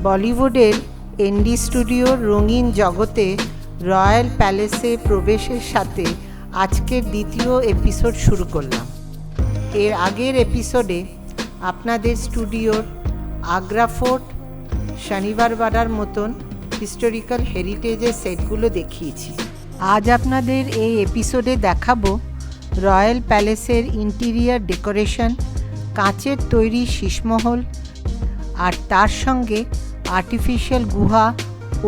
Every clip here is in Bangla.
বলিউডের এনডি স্টুডিওর রঙিন জগতে রয়্যাল প্যালেসে প্রবেশের সাথে আজকের দ্বিতীয় এপিসোড শুরু করলাম। এর আগের এপিসোডে আপনাদের স্টুডিওর আগ্রা ফোর্ট, শনিবার বাড়ার মতন হিস্টোরিক্যাল হেরিটেজের সেটগুলো দেখিয়েছি। আজ আপনাদের এই এপিসোডে দেখাবো রয়্যাল প্যালেসের ইন্টিরিয়ার ডেকোরেশন, কাঁচের তৈরি শীষমহল, আর তার সঙ্গে আর্টিফিশিয়াল গুহা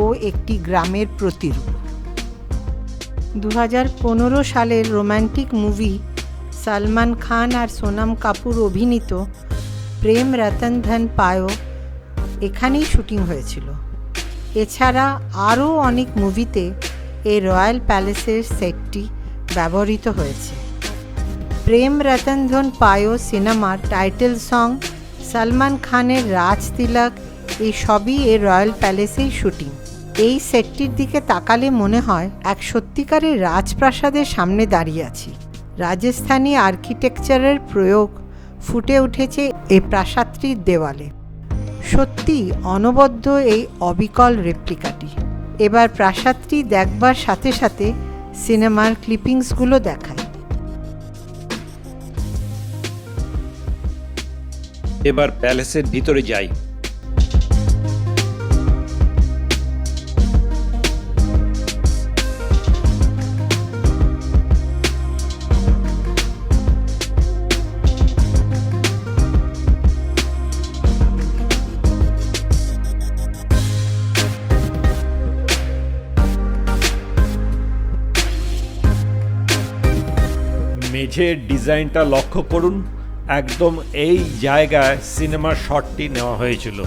ও একটি গ্রামের প্রতিরূপ। 2015 সালের রোম্যান্টিক মুভি সলমান খান আর সোনম কাপুর অভিনীত প্রেম রতন ধন পায়ো এখানেই শুটিং হয়েছিল। এছাড়া আরও অনেক মুভিতে এই রয়্যাল প্যালেসের সেটটি ব্যবহৃত হয়েছে। প্রেম রতন ধন পায়ো সিনেমার টাইটেল সং, সলমান খানের রাজ তিলক, এই সবই এই রয়্যাল প্যালেসেই শুটিং। এই সেটটির দিকে তাকালে মনে হয় এক সত্যিকারের রাজপ্রাসাদের সামনে দাঁড়িয়ে আছি। রাজস্থানী আর্কিটেকচারের প্রয়োগ ফুটে উঠেছে এই প্রাসাদটির দেওয়ালে। সত্যি অনবদ্য এই অবিকল রেপ্লিকাটি। এবার প্রাসাদটি দেখবার সাথে সাথে সিনেমার ক্লিপিংসগুলো দেখায়। এবার প্যালেসের ভিতরে যাই। মেঝের ডিজাইনটা লক্ষ্য করুন, একদম এই জায়গায় সিনেমার শটটি নেওয়া হয়েছিল।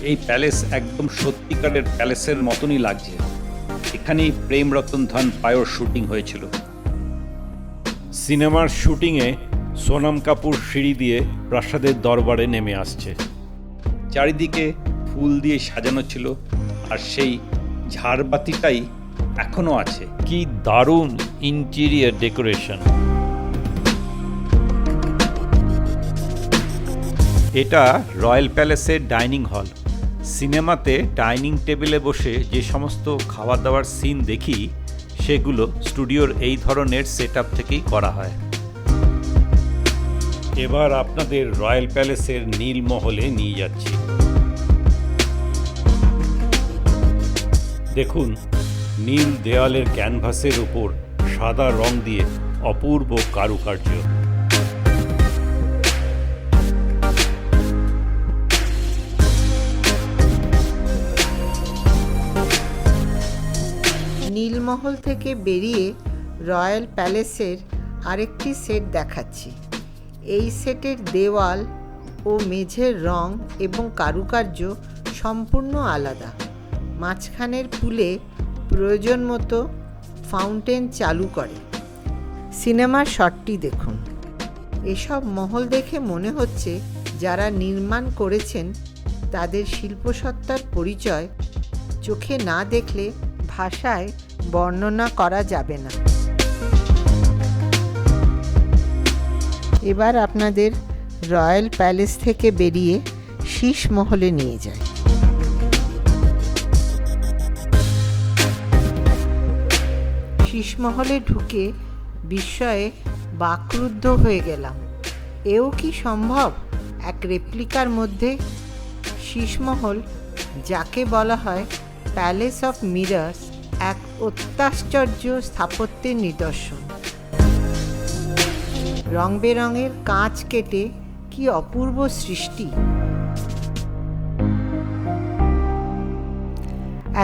এই প্যালেস একদম সত্যিকারের প্যালেসের মতনই লাগছে। এখানেই প্রেম রতন ধন পায়োর শুটিং হয়েছিল। সিনেমার শুটিংয়ে সোনম কাপুর সিঁড়ি দিয়ে প্রাসাদের দরবারে নেমে আসছে। চারিদিকে ফুল দিয়ে সাজানো ছিল, আর সেই ঝাড়বাতিটাই এখনো আছে। কি দারুণ ইন্টেরিয়র ডেকোরেশন! এটা রয়্যাল প্যালেসের ডাইনিং হল। সিনেমাতে ডাইনিং টেবিলে বসে যে সমস্ত খাওয়া দাওয়ার সিন দেখি, সেগুলো স্টুডিওর এই ধরনের সেটআপ থেকেই করা হয়। এবার আপনাদের রয়্যাল প্যালেসের নীল মহলে নিয়ে যাচ্ছি। দেখুন, নীল দেওয়ালের ক্যানভাসের উপর সাদা রং দিয়ে অপূর্ব কারুকার্য। নীলমহল থেকে বেরিয়ে রয়্যাল প্যালেসের আরেকটি সেট দেখাচ্ছি। এই সেটের দেওয়াল ও মেঝের রং এবং কারুকার্য সম্পূর্ণ আলাদা। মাঝখানের পুলে প্রয়োজন মতো ফাউন্টেন চালু করে। সিনেমার শটটি দেখুন। এসব মহল দেখে মনে হচ্ছে যারা নির্মাণ করেছেন তাদের শিল্পসত্তার পরিচয় চোখে না দেখলে ভাষায় বর্ণনা করা যাবে না। এবার আপনাদের রয়্যাল প্যালেস থেকে বেরিয়ে শীষ মহলে নিয়ে যায়। শীষমহলে ঢুকে বিস্ময়ে বাকরুদ্ধ হয়ে গেলাম। এও কি সম্ভব এক রেপ্লিকার মধ্যে? শীষমহল, যাকে বলা হয় প্যালেস অফ মিরার্স, এক অত্যাশ্চর্য স্থাপত্যের নিদর্শন। রং বেরঙের কাঁচ কেটে কি অপূর্ব সৃষ্টি!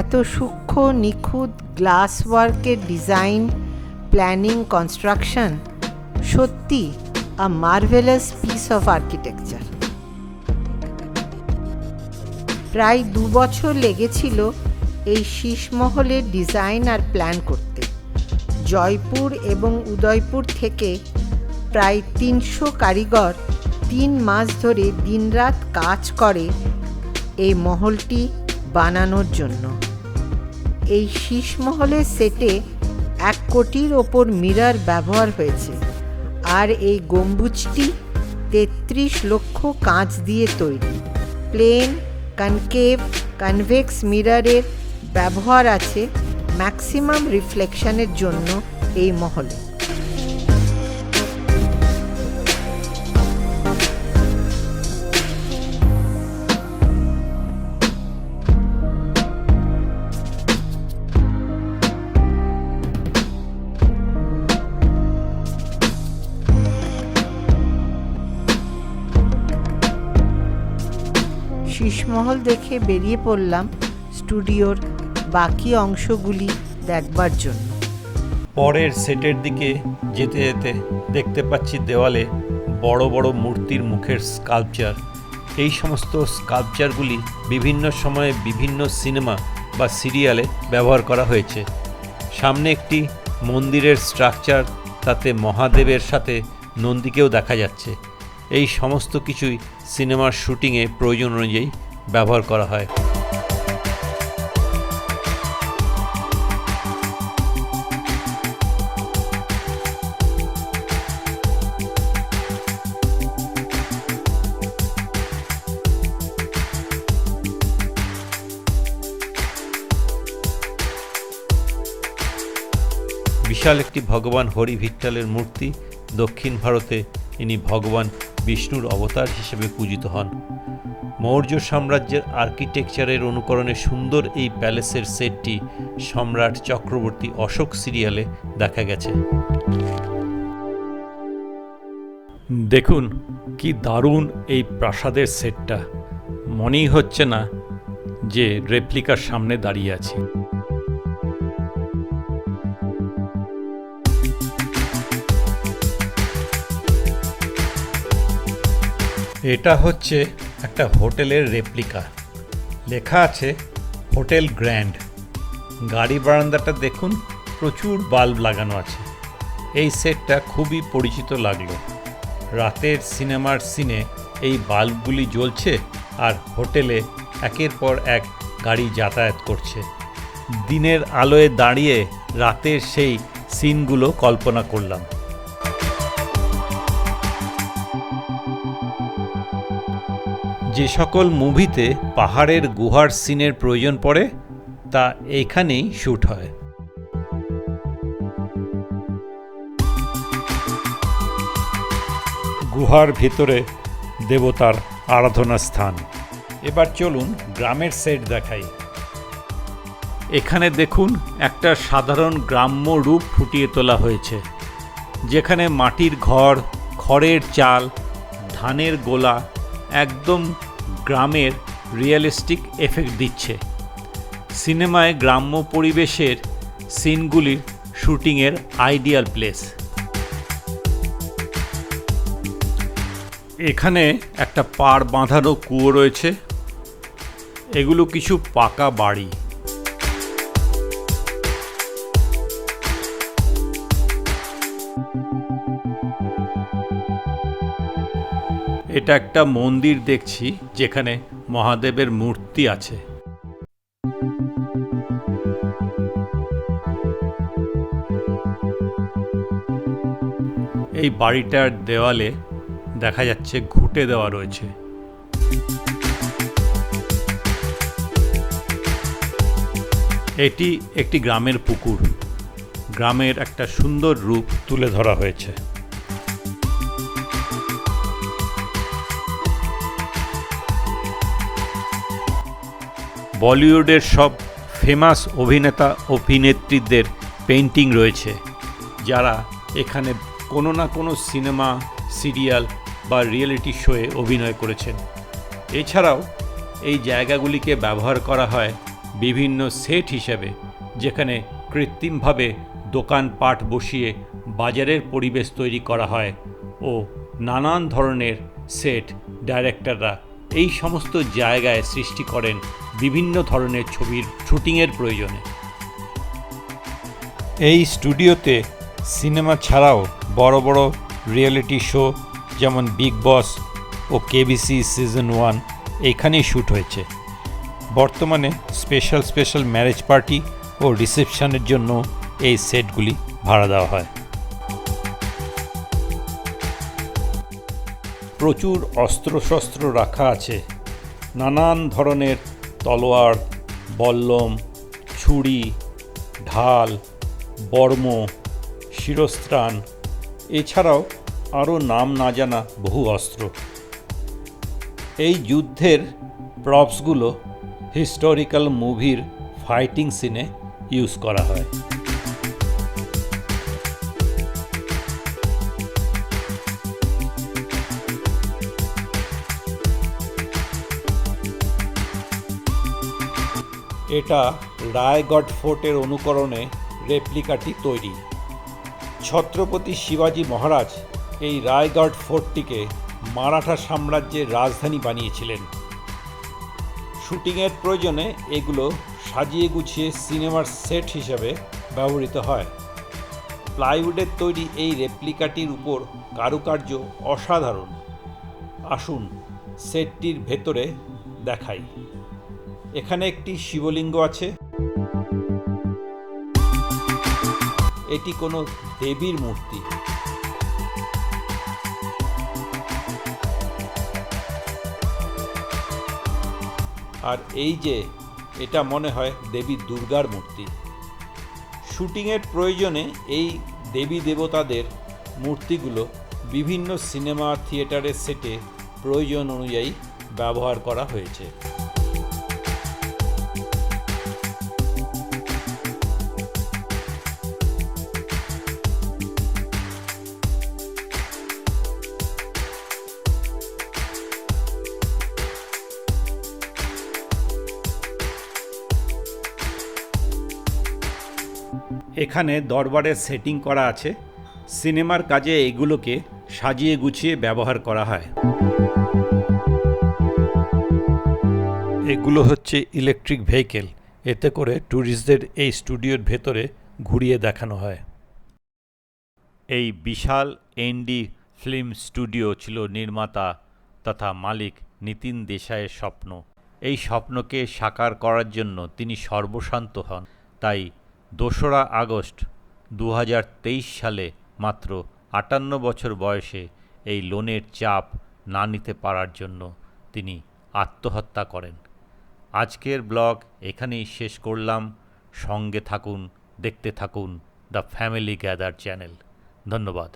এত সূক্ষ্ম নিখুঁত গ্লাস ওয়ার্কের ডিজাইন, প্ল্যানিং, কনস্ট্রাকশন, সত্যি আ মার্ভেলাস পিস অফ আর্কিটেকচার। প্রায় 2 বছর লেগেছিল এই শীষমহলের ডিজাইন আর প্ল্যান করতে। জয়পুর এবং উদয়পুর থেকে প্রায় 300 কারিগর 3 মাস ধরে দিনরাত কাজ করে এই মহলটি বানানোর জন্য। এই শীষমহলের সেটে 1 কোটির ওপর মিরর ব্যবহার হয়েছে, আর এই গম্বুজটি 33 লক্ষ কাঁচ দিয়ে তৈরি। প্লেন, কনকেভ, কনভেক্স মিররের ব্যবহার আছে ম্যাক্সিমাম রিফ্লেকশনের জন্য এই মহলে। শীষমহল দেখে বেরিয়ে পড়লাম স্টুডিওর বাকি অংশগুলি দেখবার জন্য। পরের সেটের দিকে যেতে যেতে দেখতে পাচ্ছি দেওয়ালে বড় বড় মূর্তির মুখের স্কাল্পচার। এই সমস্ত স্কাল্পচারগুলি বিভিন্ন সময়ে বিভিন্ন সিনেমা বা সিরিয়ালে ব্যবহার করা হয়েছে। সামনে একটি মন্দিরের স্ট্রাকচার, তাতে মহাদেবের সাথে নন্দীকেও দেখা যাচ্ছে। এই সমস্ত কিছুই সিনেমার শুটিংয়ে প্রয়োজন অনুযায়ী ব্যবহার করা হয়। বিশাল একটি ভগবান হরি ভিট্টালের মূর্তি। দক্ষিণ ভারতে ইনি ভগবান বিষ্ণুর অবতার হিসেবে পূজিত হন। মৌর্য সাম্রাজ্যের আর্কিটেকচারের অনুকরণে সুন্দর এই প্যালেসের সেটটি সম্রাট চক্রবর্তী অশোক সিরিয়ালে দেখা গেছে। দেখুন কি দারুণ এই প্রাসাদের সেটটা, মনেই হচ্ছে না যে রেপ্লিকার সামনে দাঁড়িয়ে আছি। এটা হচ্ছে একটা হোটেলের রেপ্লিকা, লেখা আছে হোটেল গ্র্যান্ড। গাড়ি বারান্দাটা দেখুন, প্রচুর বাল্ব লাগানো আছে। এই সেটটা খুবই পরিচিত লাগলো। রাতের সিনেমার সিনে এই বাল্বগুলি জ্বলছে আর হোটেলে একের পর এক গাড়ি যাতায়াত করছে। দিনের আলোয় দাঁড়িয়ে রাতের সেই সিনগুলো কল্পনা করলাম। যে সকল মুভিতে পাহাড়ের গুহার সিনের প্রয়োজন পড়ে তা এইখানেই শ্যুট হয়। গুহার ভিতরে দেবতার আরাধনা স্থান। এবার চলুন গ্রামের সেট দেখাই। এখানে দেখুন একটা সাধারণ গ্রাম্য রূপ ফুটিয়ে তোলা হয়েছে, যেখানে মাটির ঘর, খড়ের চাল, ধানের গোলা একদম গ্রামের রিয়েলিস্টিক এফেক্ট দিচ্ছে। সিনেমায় গ্রাম্য পরিবেশের সিনগুলির শুটিংয়ের আইডিয়াল প্লেস। এখানে একটা পাড় বাঁধানো কুয়ো রয়েছে। এগুলো কিছু পাকা বাড়ি। এটা একটা মন্দির দেখছি, যেখানে মহাদেবের মূর্তি আছে। এই বাড়িটার দেওয়ালে দেখা যাচ্ছে ঘুঁটে দেওয়া রয়েছে। এটি একটি গ্রামের পুকুর। গ্রামের একটা সুন্দর রূপ তুলে ধরা হয়েছে। বলিউডের সব ফেমাস অভিনেতা অভিনেত্রীদের পেইন্টিং রয়েছে, যারা এখানে কোনো না কোনো সিনেমা, সিরিয়াল বা রিয়েলিটি শোয়ে অভিনয় করেছেন। এছাড়াও এই জায়গাগুলিকে ব্যবহার করা হয় বিভিন্ন সেট হিসেবে, যেখানে কৃত্রিমভাবে দোকানপাট বসিয়ে বাজারের পরিবেশ তৈরি করা হয় ও নানান ধরনের সেট ডাইরেক্টররা এই সমস্ত জায়গায় সৃষ্টি করেন বিভিন্ন ধরনের ছবির শুটিংয়ের প্রয়োজনে। এই স্টুডিওতে সিনেমা ছাড়াও বড় বড় রিয়েলিটি শো যেমন বিগ বস ও কেবিসি সিজন 1 এইখানেই শ্যুট হয়েছে। বর্তমানে স্পেশাল ম্যারেজ পার্টি ও রিসেপশনের জন্য এই সেটগুলি ভাড়া দেওয়া হয়। প্রচুর অস্ত্রশস্ত্র রাখা আছে, নানান ধরনের তলোয়ার, বল্লম, ছুরি, ঢাল, বর্ম, শিরস্ত্রাণ, এছাড়াও আরও নাম না জানা বহু অস্ত্র। এই যুদ্ধের প্রপসগুলো হিস্টোরিক্যাল মুভির ফাইটিং সিনে ইউজ করা হয়। এটা রায়গড় ফোর্টের অনুকরণে রেপ্লিকাটি তৈরি। ছত্রপতি শিবাজী মহারাজ এই রায়গড় ফোর্টটিকে মারাঠা সাম্রাজ্যের রাজধানী বানিয়েছিলেন। শুটিংয়ের প্রয়োজনে এগুলো সাজিয়ে গুছিয়ে সিনেমার সেট হিসেবে ব্যবহৃত হয়। প্লাইউডের তৈরি এই রেপ্লিকাটির উপর কারুকার্য অসাধারণ। আসুন সেটটির ভেতরে দেখাই। এখানে একটি শিবলিঙ্গ আছে। এটি কোনো দেবীর মূর্তি। আর এই যে এটা মনে হয় দেবী দুর্গার মূর্তি। শুটিংয়ের প্রয়োজনে এই দেবী দেবতাদের মূর্তিগুলো বিভিন্ন সিনেমা থিয়েটারের সেটে প্রয়োজন অনুযায়ী ব্যবহার করা হয়েছে। এখানে দরবারের সেটিং করা আছে। সিনেমার কাজে এগুলোকে সাজিয়ে গুছিয়ে ব্যবহার করা হয়। এগুলো হচ্ছে ইলেকট্রিক ভেহিকেল। এতে করে ট্যুরিস্টদের এই স্টুডিওর ভেতরে ঘুরিয়ে দেখানো হয়। এই বিশাল এনডি ফিল্ম স্টুডিও ছিল নির্মাতা তথা মালিক নিতিন দেশাইয়ের স্বপ্ন। এই স্বপ্নকে সাকার করার জন্য তিনি সর্বশান্ত হন। তাই 2রা আগস্ট 2023 সালে মাত্র 58 বছর বয়সে এই লোনের চাপ না নিতে পারার জন্য তিনি আত্মহত্যা করেন। আজকের ব্লগ এখানেই শেষ করলাম। সঙ্গে থাকুন, দেখতে থাকুন দ্য ফ্যামিলি গ্যাদার চ্যানেল। ধন্যবাদ।